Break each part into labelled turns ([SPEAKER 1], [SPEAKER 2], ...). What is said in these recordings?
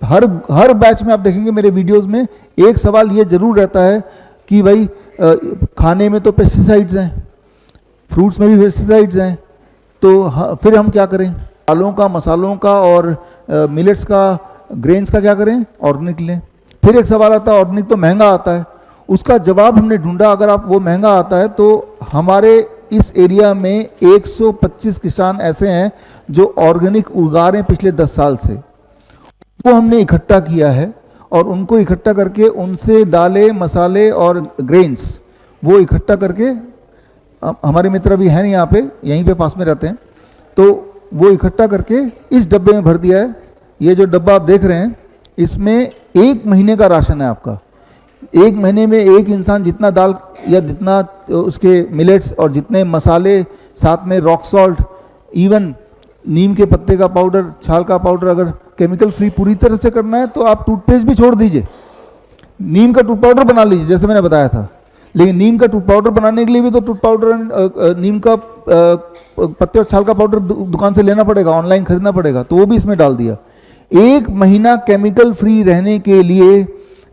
[SPEAKER 1] हर batch में आप देखेंगे मेरे वीडियोस में एक सवाल ये जरूर रहता है कि भाई खाने में तो पेस्टिसाइड्स हैं, फ्रूट्स में भी पेस्टिसाइड्स हैं, तो फिर हम क्या करें? दालों का, मसालों का और मिलेट्स का, ग्रेन्स का क्या करें? ऑर्गेनिक लें। फिर एक सवाल आता है ऑर्गेनिक तो महंगा आता है, उसका जवाब हमने ढूंढा। अगर आप वो महंगा आता है तो हमारे इस एरिया में 125 किसान ऐसे हैं जो ऑर्गेनिक उगा रहे हैं पिछले 10 साल से। वो हमने इकट्ठा किया है और उनको इकट्ठा करके उनसे दालें, मसाले और ग्रेन्स वो इकट्ठा करके, हमारे मित्र भी हैं नहीं यहाँ पे, यहीं पे पास में रहते हैं, तो वो इकट्ठा करके इस डब्बे में भर दिया है। ये जो डब्बा आप देख रहे हैं इसमें 1 महीने का राशन है आपका। 1 महीने में एक इंसान जितना दाल या जितना उसके मिलेट्स और जितने मसाले, साथ में रॉक सॉल्ट, इवन नीम के पत्ते का पाउडर, छाल का पाउडर, अगर केमिकल फ्री पूरी तरह से करना है तो आप टूथपेस्ट भी छोड़ दीजिए, नीम का टूथ पाउडर बना लीजिए जैसे मैंने बताया था। लेकिन नीम का टूथ पाउडर बनाने के लिए भी तो टूथ पाउडर, नीम का पत्ते और छाल का पाउडर दुकान से लेना पड़ेगा, ऑनलाइन खरीदना पड़ेगा, तो वो भी इसमें डाल दिया। 1 महीना केमिकल फ्री रहने के लिए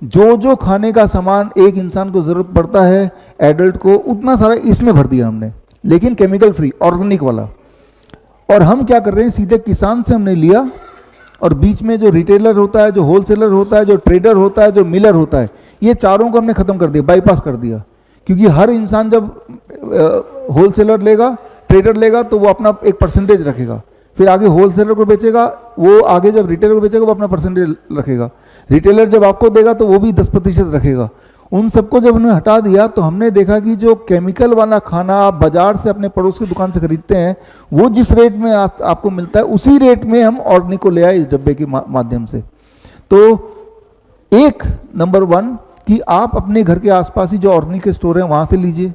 [SPEAKER 1] जो जो खाने का सामान एक इंसान को जरूरत पड़ता है एडल्ट को, उतना सारा इसमें भर दिया हमने, लेकिन केमिकल फ्री, ऑर्गेनिक वाला। और हम क्या कर रहे हैं, सीधे किसान से हमने लिया और बीच में जो रिटेलर होता है, जो होलसेलर होता है, जो ट्रेडर होता है, जो मिलर होता है, ये चारों को हमने खत्म कर दिया, बाईपास कर दिया। क्योंकि हर इंसान जब होलसेलर लेगा, ट्रेडर लेगा, तो वो अपना एक परसेंटेज रखेगा, फिर आगे होलसेलर को बेचेगा, वो आगे जब रिटेलर को बेचेगा वो अपना परसेंटेज रखेगा, रिटेलर जब आपको देगा तो वो भी 10% रखेगा। उन सबको जब हमने हटा दिया तो हमने देखा कि जो केमिकल वाला खाना आप बाजार से अपने पड़ोस की दुकान से खरीदते हैं, वो जिस रेट में आपको मिलता है उसी रेट में हम ऑर्गेनिक को ले आए इस डब्बे के माध्यम से। तो एक नंबर 1 कि आप अपने घर के आसपास ही जो ऑर्गेनिक के स्टोर हैं वहाँ से लीजिए,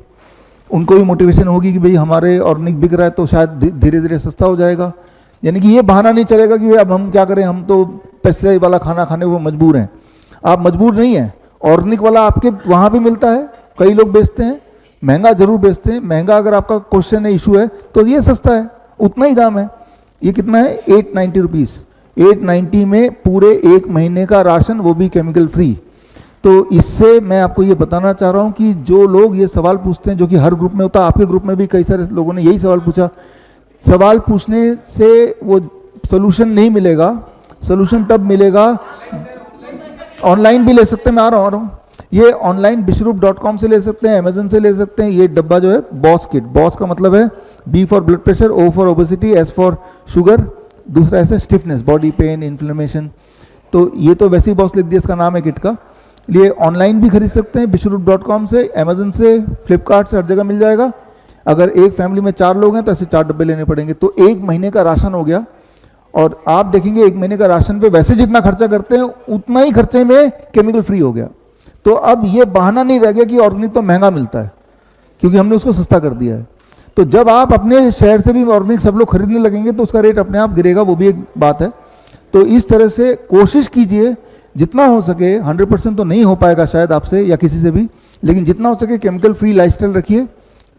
[SPEAKER 1] उनको भी मोटिवेशन होगी कि भाई हमारे ऑर्गेनिक बिक रहा है तो शायद धीरे धीरे सस्ता हो जाएगा। यानी कि ये बहाना नहीं चलेगा कि भाई अब हम क्या करें, हम तो पेस्टिसाइड वाला खाना खाने को मजबूर हैं। आप मजबूर नहीं हैं, ऑर्गेनिक वाला आपके वहाँ भी मिलता है, कई लोग बेचते हैं, महंगा जरूर बेचते हैं। महंगा अगर आपका क्वेश्चन है, इशू है, तो ये सस्ता है, उतना ही दाम है। ये कितना है? 890 रुपीज़। 890 में पूरे 1 महीने का राशन, वो भी केमिकल फ्री। तो इससे मैं आपको ये बताना चाह रहा हूँ कि जो लोग ये सवाल पूछते हैं, जो कि हर ग्रुप में होता है, आपके ग्रुप में भी कई सारे लोगों ने यही सवाल पूछा, सवाल पूछने से वो सोल्यूशन नहीं मिलेगा। सोल्यूशन तब मिलेगा, ऑनलाइन भी ले सकते हैं, मैं आ रहा हूँ। ये ऑनलाइन bishroop.com से ले सकते हैं, अमेजन से ले सकते हैं। ये डब्बा जो है बॉस किट, बॉस का मतलब है B for blood pressure, O for obesity, S for sugar, दूसरा ऐसे स्टिफनेस, बॉडी पेन, इन्फ्लेमेशन। तो ये तो वैसे ही बॉस लिख दिया, इसका नाम है किट का। ये ऑनलाइन भी खरीद सकते हैं bishroop.com से, अमेजन से, फ्लिपकार्ट से, हर जगह मिल जाएगा। अगर एक फैमिली में 4 लोग हैं तो ऐसे 4 डब्बे लेने पड़ेंगे, तो 1 महीने का राशन हो गया। और आप देखेंगे 1 महीने का राशन पे वैसे जितना खर्चा करते हैं उतना ही खर्चे में केमिकल फ्री हो गया। तो अब ये बहाना नहीं रह गया कि ऑर्गेनिक तो महंगा मिलता है, क्योंकि हमने उसको सस्ता कर दिया है। तो जब आप अपने शहर से भी ऑर्गेनिक सब लोग खरीदने लगेंगे तो उसका रेट अपने आप गिरेगा, वो भी एक बात है। तो इस तरह से कोशिश कीजिए जितना हो सके, 100% तो नहीं हो पाएगा शायद आपसे या किसी से भी, लेकिन जितना हो सके केमिकल फ्री लाइफस्टाइल रखिए।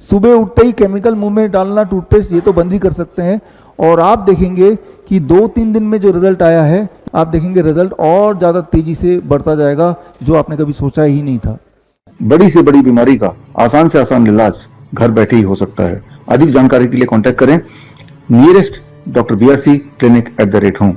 [SPEAKER 1] सुबह उठते ही केमिकल मुंह में डालना, टूथपेस्ट, ये तो बंद ही कर सकते हैं। और आप देखेंगे कि 2-3 दिन में जो रिजल्ट आया है, आप देखेंगे रिजल्ट और ज़्यादा तेजी से बढ़ता जाएगा, जो आपने कभी सोचा ही नहीं था।
[SPEAKER 2] बड़ी से बड़ी बीमारी का आसान से आसान इलाज घर बैठे ही हो सकता है। अधिक जानकारी के लिए कांटेक्ट करें nearest Dr. BRC Clinic @ home।